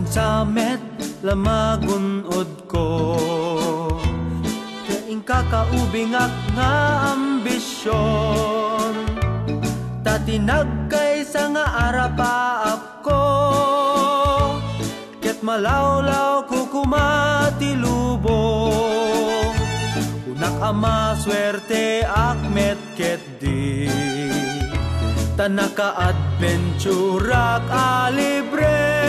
sa met lamagunod ko. Kaing kakaubingak nga ambisyon, tatinag kay sa nga arapaap ko. Ket malawlaw ko kumatilubong, unak ama swerte akmet ket di. Tanaka-adventurak alibre,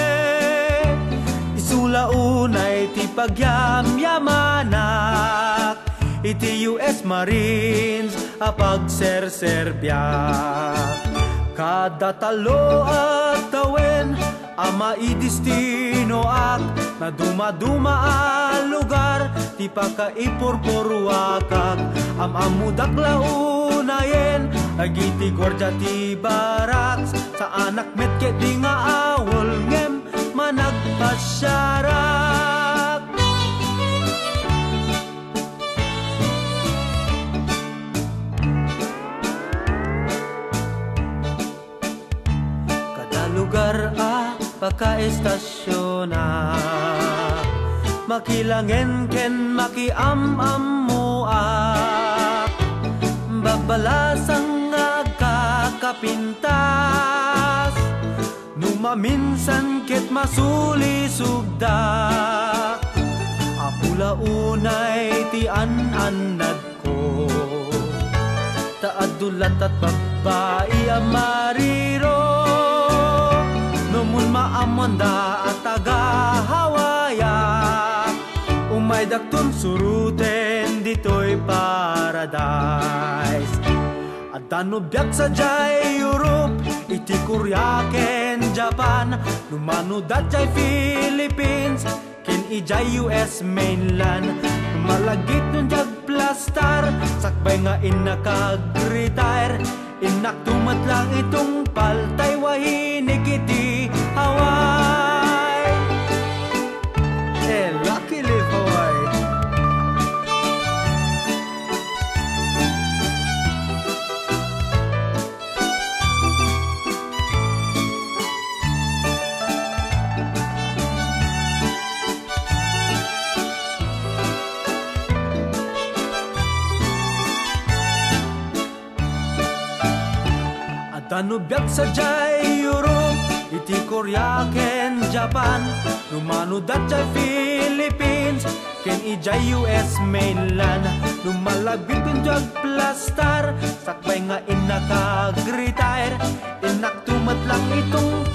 isula unay ti pagyamyamanak, iti US Marines apagserserbiak. Kada talo at tawen ama idistino ak, na dumaduma a lugar ti pakaipurpurwakak. Amudak launayen agiti gwardya ti baraks, sa anak met ket di nga awol ngem managpasyarak. Kada lugar a pakaestasyon na, makilangen ken makiamammuak, babalasang kakapintas, numaminsan ket masulisugda. Apula unay ti an-anad ko, taadulat at babae amariro, numun maamonda at tagahawayak, umay daktun suruten dito'y paradise. At tanubyak sa jay Europe, iti Korea ken Japan, numanudat jay Philippines, ken ijay US mainland. Malagit nun jag plastar, sakbay nga inakag-retire, inak tumat lang itong paltay wahinig iti Hawaii. Lucky live Hawaii. Tanubyak sa jay Europe, iti Korea ken Japan, numanudat jay Philippines, ken ijay US mainland. Lumalabit kun jag plastar, sakbay nga inakag-retire, inak tumat lang itong